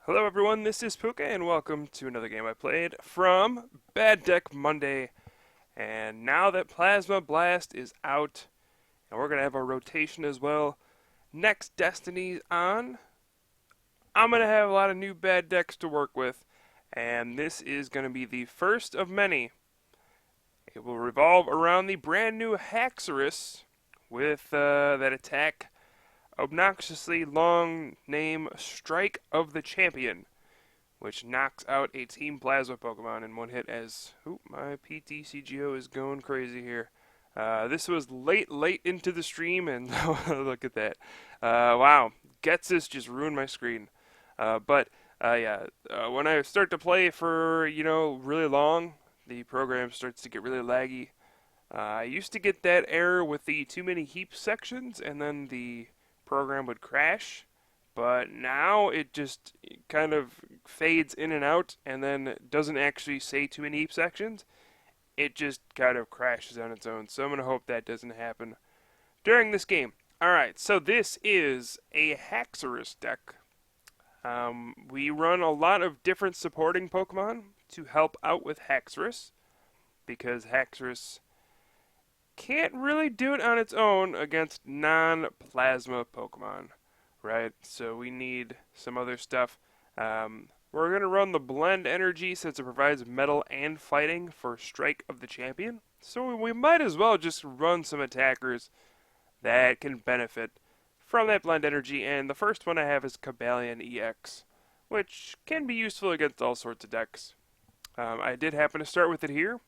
Hello everyone, this is Pooka and welcome to another game I played from Bad Deck Monday. And now that Plasma Blast is out, and we're going to have our rotation as well, next Destiny's on, I'm going to have a lot of new bad decks to work with. And this is going to be the first of many. It will revolve around the brand new Haxorus with that attack obnoxiously long name Strike of the Champion, which knocks out a Team Plasma Pokemon in one hit as... Oop, my PTCGO is going crazy here. This was late into the stream, and look at that. Wow, Getsus just ruined my screen. When I start to play for, really long, the program starts to get really laggy. I used to get that error with the too many heap sections, and then the program would crash. But now it just kind of fades in and out and then doesn't actually say too many heap sections. It just kind of crashes on its own. So I'm going to hope that doesn't happen during this game. Alright, so this is a Haxorus deck. We run a lot of different supporting Pokemon to help out with Haxorus, because Haxorus can't really do it on its own against non-plasma Pokemon. Right, so we need some other stuff. We're going to run the Blend Energy since it provides metal and fighting for Strike of the Champion. So we might as well just run some attackers that can benefit from that Blend Energy. And the first one I have is Cobalion EX, which can be useful against all sorts of decks. I did happen to start with it here.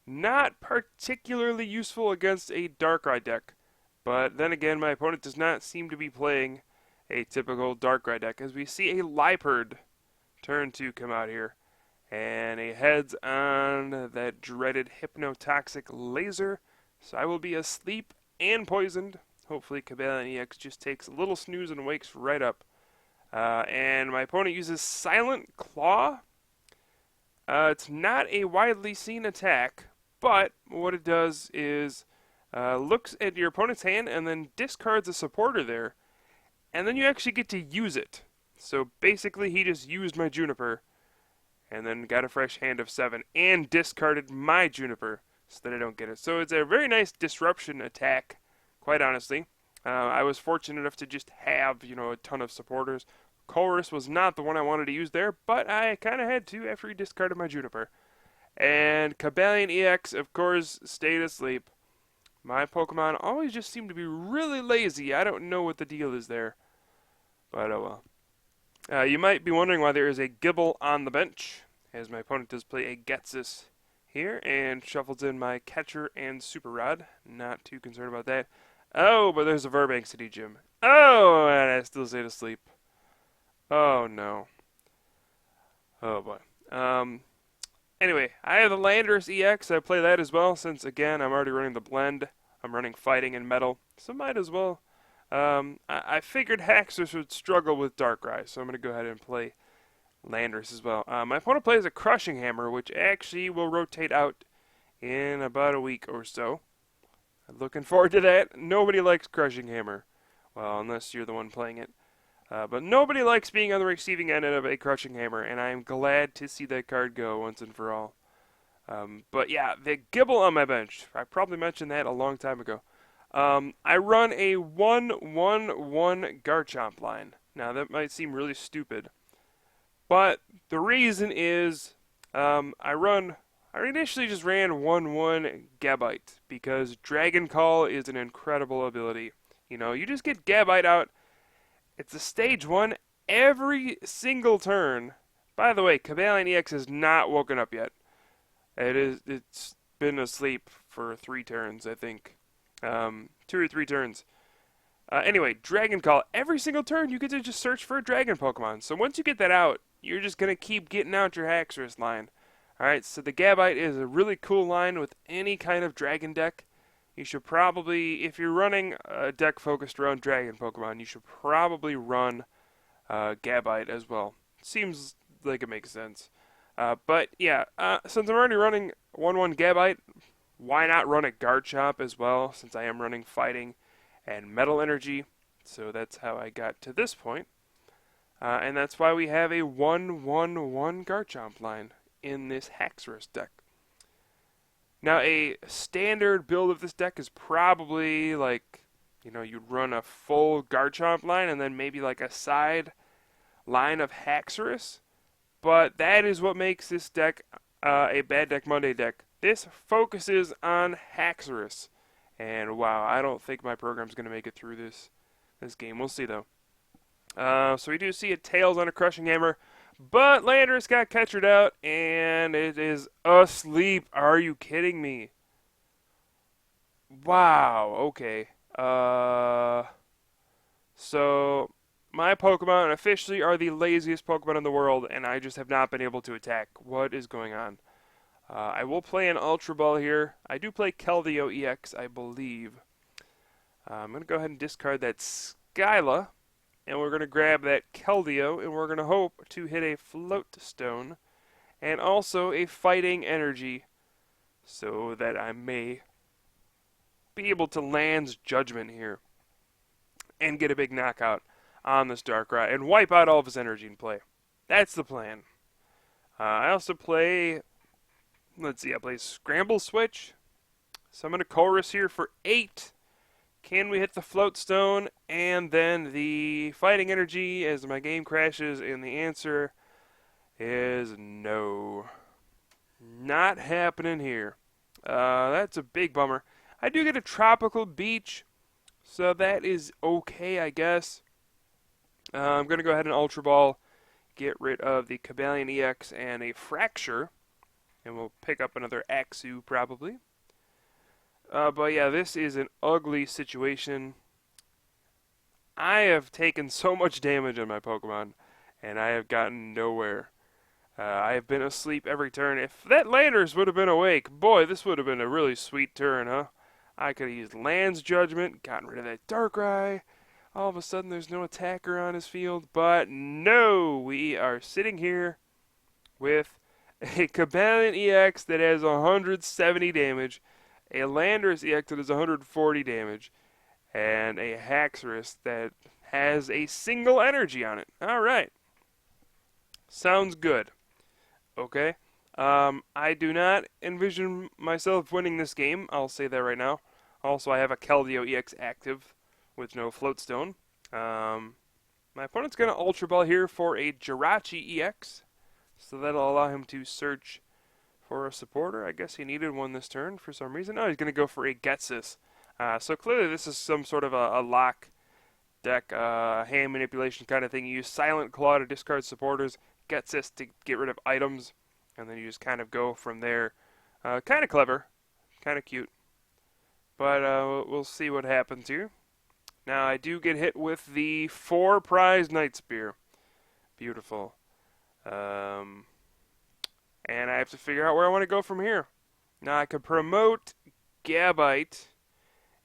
Not particularly useful against a Darkrai deck. But then again, my opponent does not seem to be playing a typical Darkrai deck, as we see a Liepard turn 2 come out here. And a heads on that dreaded Hypnotoxic Laser. So I will be asleep and poisoned. Hopefully Cobalion EX just takes a little snooze and wakes right up. And my opponent uses Silent Claw. It's not a widely seen attack, but what it does is... looks at your opponent's hand and then discards a supporter there, and then you actually get to use it. So basically he just used my Juniper and then got a fresh hand of 7 and discarded my Juniper so that I don't get it. So it's a very nice disruption attack, quite honestly. I was fortunate enough to just have, a ton of supporters. Chorus was not the one I wanted to use there, but I kind of had to after he discarded my Juniper. And Cobalion EX, of course, stayed asleep. My Pokemon always just seem to be really lazy. I don't know what the deal is there. But oh well. You might be wondering why there is a Gibble on the bench, as my opponent does play a Getsus here, and shuffles in my Catcher and Super Rod. Not too concerned about that. Oh, but there's a Burbank City Gym. Oh, and I still stayed asleep. Oh no. Oh boy. Anyway, I have the Landorus EX. I play that as well, since, again, I'm already running the Blend. I'm running Fighting and Metal, so might as well. I figured Haxorus would struggle with Darkrai, so I'm going to go ahead and play Landorus as well. My opponent plays a Crushing Hammer, which actually will rotate out in about a week or so. Looking forward to that. Nobody likes Crushing Hammer. Well, unless you're the one playing it. But nobody likes being on the receiving end of a Crushing Hammer, and I am glad to see that card go once and for all. But yeah, the Gibble on my bench. I probably mentioned that a long time ago. I run a 1-1-1 Garchomp line. Now, that might seem really stupid. But the reason is I initially just ran 1-1 Gabite, because Dragon Call is an incredible ability. You just get Gabite out. It's a stage 1 every single turn. By the way, Cobalion EX has not woken up yet. It's been asleep for 3 turns, I think. 2 or 3 turns. Anyway, Dragon Call. Every single turn you get to just search for a Dragon Pokemon. So once you get that out, you're just going to keep getting out your Haxorus line. Alright, so the Gabite is a really cool line with any kind of Dragon deck. You should probably, if you're running a deck focused around Dragon Pokemon, you should probably run Gabite as well. Seems like it makes sense. But yeah, since I'm already running 1-1 Gabite, why not run a Garchomp as well, since I am running Fighting and Metal Energy. So that's how I got to this point. And that's why we have a 1-1-1 Garchomp line in this Haxorus deck. Now, a standard build of this deck is probably like, you'd run a full Garchomp line and then maybe like a side line of Haxorus. But that is what makes this deck a Bad Deck Monday deck. This focuses on Haxorus. And wow, I don't think my program's going to make it through this game. We'll see, though. So we do see a Tails on a Crushing Hammer. But Landorus got catchered out, and it is asleep. Are you kidding me? Wow, okay. So my Pokemon officially are the laziest Pokemon in the world, and I just have not been able to attack. What is going on? I will play an Ultra Ball here. I do play Keldeo EX, I believe. I'm going to go ahead and discard that Skyla. And we're going to grab that Keldeo, and we're going to hope to hit a Float Stone, and also a Fighting Energy, so that I may be able to Land's Judgment here, and get a big knockout on this Darkrai, and wipe out all of his energy in play. That's the plan. I also play, let's see, I play Scramble Switch, so I'm going to Chorus here for 8. Can we hit the Float Stone and then the Fighting Energy as my game crashes? And the answer is no. Not happening here. That's a big bummer. I do get a Tropical Beach, so that is okay, I guess. I'm going to go ahead and Ultra Ball, get rid of the Cobalion EX and a Fracture, and we'll pick up another Axew probably. But yeah, this is an ugly situation. I have taken so much damage on my Pokemon, and I have gotten nowhere. I have been asleep every turn. If that Landorus would have been awake, boy, this would have been a really sweet turn, huh? I could have used Land's Judgment, gotten rid of that Darkrai. All of a sudden, there's no attacker on his field. But no, we are sitting here with a Cobalion EX that has 170 damage, a Landorus EX that is 140 damage, and a Haxorus that has a single energy on it. Alright. Sounds good. Okay. I do not envision myself winning this game. I'll say that right now. Also, I have a Keldeo EX active with no Float Stone. My opponent's going to Ultra Ball here for a Jirachi EX. So that'll allow him to search for a supporter. I guess he needed one this turn for some reason. Oh, he's going to go for a Getsis. So clearly this is some sort of a lock deck, hand manipulation kind of thing. You use Silent Claw to discard supporters, Getsis to get rid of items, and then you just kind of go from there. Kind of clever, kind of cute. But we'll see what happens here. Now I do get hit with the 4-prize Night Spear. Beautiful. And I have to figure out where I want to go from here. Now I could promote Gabite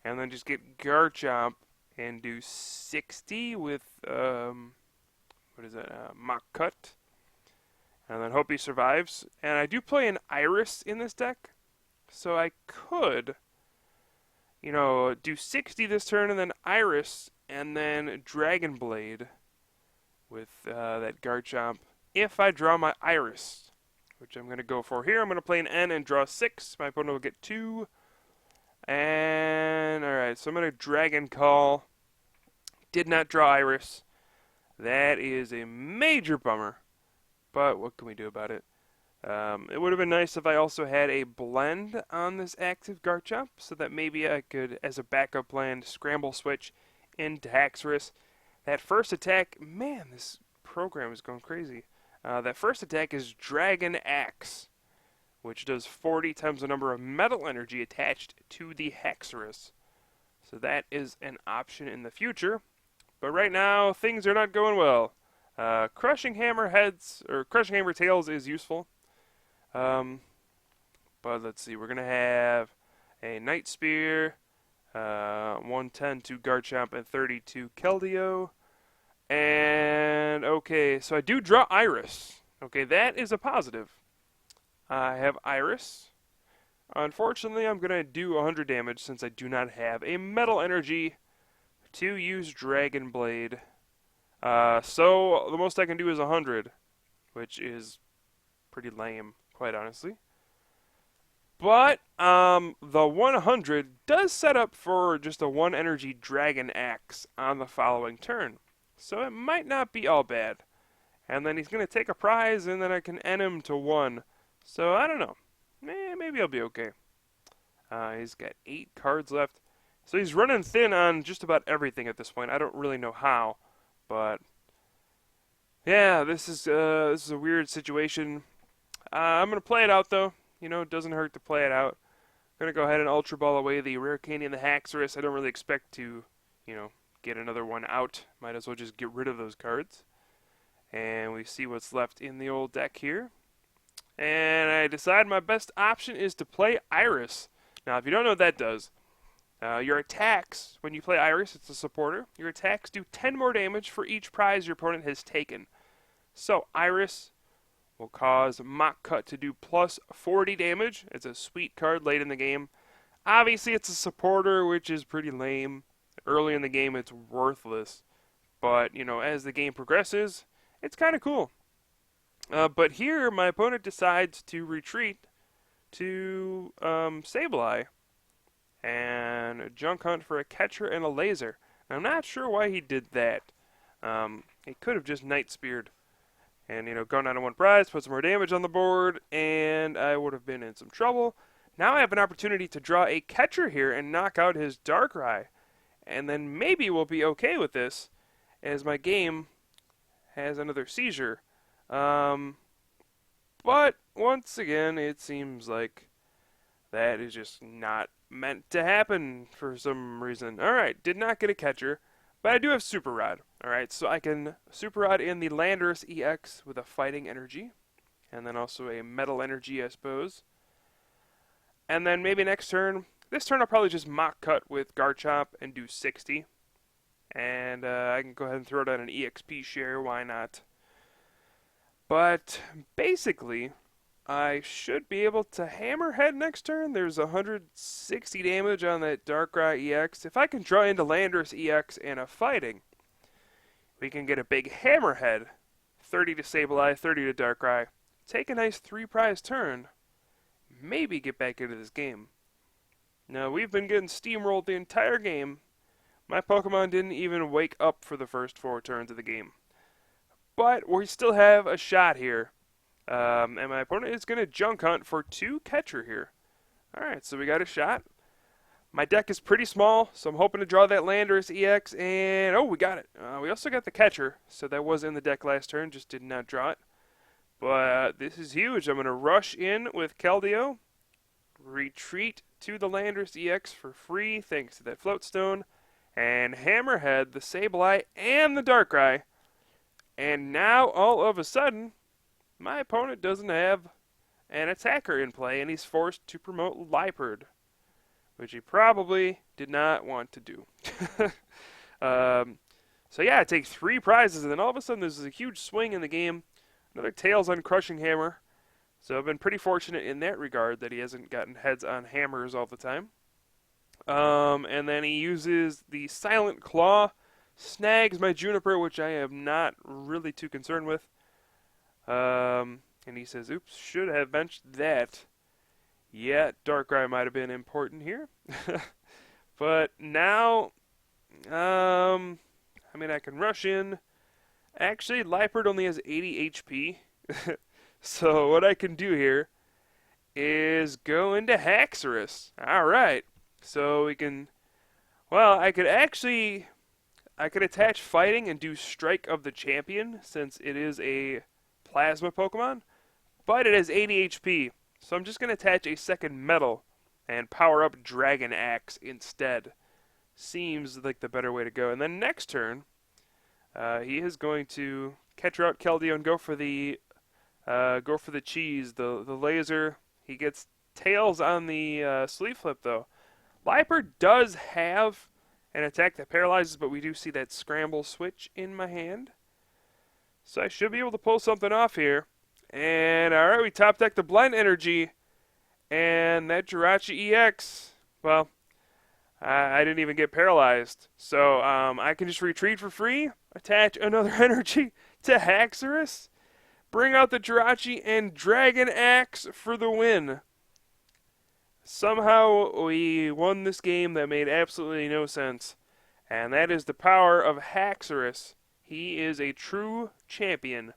and then just get Garchomp and do 60 with, what is that, Mach Cut. And then hope he survives. And I do play an Iris in this deck, so I could, do 60 this turn and then Iris and then Dragon Blade with that Garchomp if I draw my Iris, which I'm going to go for here. I'm going to play an N and draw 6. My opponent will get 2. And, alright, so I'm going to Dragon Call. Did not draw Iris. That is a major bummer. But what can we do about it? It would have been nice if I also had a blend on this active Garchomp, so that maybe I could, as a backup plan, Scramble Switch into Haxorus. That first attack, man, this program is going crazy. That first attack is Dragon Axe, which does 40 times the number of metal energy attached to the Haxorus. So that is an option in the future. But right now, things are not going well. Crushing Hammer Tails is useful. But let's see, we're going to have a Night Spear, 110 to Garchomp, and 30 to Keldeo. And, okay, so I do draw Iris. Okay, that is a positive. I have Iris. Unfortunately, I'm going to do 100 damage since I do not have a Metal Energy to use Dragon Blade So the most I can do is 100, which is pretty lame, quite honestly. But the 100 does set up for just a 1 energy Dragon Axe on the following turn. So it might not be all bad. And then he's going to take a prize, and then I can end him to 1. So I don't know. Maybe I'll be okay. He's got 8 cards left. So he's running thin on just about everything at this point. I don't really know how. But yeah, this is a weird situation. I'm going to play it out, though. You know, it doesn't hurt to play it out. I'm going to go ahead and Ultra Ball away the Rare Candy and the Haxorus. I don't really expect to, get another one out. Might as well just get rid of those cards. And we see what's left in the old deck here. And I decide my best option is to play Iris. Now, if you don't know what that does, your attacks, when you play Iris, it's a supporter, your attacks do 10 more damage for each prize your opponent has taken. So, Iris will cause Mock Cut to do plus 40 damage. It's a sweet card late in the game. Obviously, it's a supporter, which is pretty lame. Early in the game, it's worthless. But, as the game progresses, it's kind of cool. But here, my opponent decides to retreat to Sableye and Junk Hunt for a catcher and a laser. Now, I'm not sure why he did that. He could have just Night Speared and, gone down to 1 prize, put some more damage on the board, and I would have been in some trouble. Now I have an opportunity to draw a catcher here and knock out his Darkrai. And then maybe we'll be okay with this, as my game has another seizure. But once again, it seems like that is just not meant to happen for some reason. Alright, did not get a catcher, but I do have Super Rod. Alright, so I can Super Rod in the Landorus EX with a Fighting Energy, and then also a Metal Energy, I suppose. And then maybe next turn, this turn I'll probably just Mock Cut with Garchomp and do 60. And I can go ahead and throw down an EXP share, why not? But basically, I should be able to Hammerhead next turn. There's 160 damage on that Darkrai EX. If I can draw into Landorus EX and a Fighting, we can get a big Hammerhead. 30 to Sableye, 30 to Darkrai. Take a nice 3 prize turn. Maybe get back into this game. Now, we've been getting steamrolled the entire game. My Pokemon didn't even wake up for the first 4 turns of the game. But we still have a shot here. And my opponent is going to Junk Hunt for 2 catcher here. Alright, so we got a shot. My deck is pretty small, so I'm hoping to draw that Landorus EX. And, oh, we got it. We also got the catcher, so that was in the deck last turn, just did not draw it. But this is huge. I'm going to rush in with Keldeo. Retreat to the Landorus EX for free, thanks to that Float Stone. And Hammerhead, the Sableye, and the Darkrai. And now, all of a sudden, my opponent doesn't have an attacker in play, and he's forced to promote Liepard, which he probably did not want to do. So yeah, I take 3 prizes, and then all of a sudden there's a huge swing in the game. Another Tails on Crushing Hammer. So I've been pretty fortunate in that regard that he hasn't gotten heads on hammers all the time. And then he uses the Silent Claw, snags my Juniper, which I am not really too concerned with. And he says, oops, should have benched that. Yeah, Darkrai might have been important here. But now, I can rush in. Actually, Liepard only has 80 HP. So what I can do here is go into Haxorus. Alright. So we can, I could attach Fighting and do Strike of the Champion, since it is a Plasma Pokemon, but it has 80 HP. So I'm just going to attach a second Metal and power up Dragon Axe instead. Seems like the better way to go. And then next turn, he is going to catch out Keldeo and go for the cheese, the laser. He gets Tails on the sleeve flip though. Liepard does have an attack that paralyzes, but we do see that scramble switch in my hand. So I should be able to pull something off here. And alright, we top deck the Blend Energy. And that Jirachi EX, well, I didn't even get paralyzed. So I can just retreat for free, attach another energy to Haxorus, bring out the Jirachi, and Dragon Axe for the win. Somehow we won this game that made absolutely no sense. And that is the power of Haxorus. He is a true champion.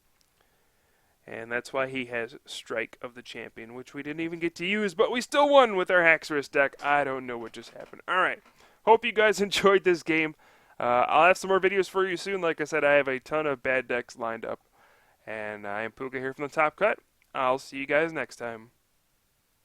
And that's why he has Strike of the Champion, which we didn't even get to use, but we still won with our Haxorus deck. I don't know what just happened. Alright, hope you guys enjoyed this game. I'll have some more videos for you soon. Like I said, I have a ton of bad decks lined up. And I am Pooka here from the Top Cut. I'll see you guys next time.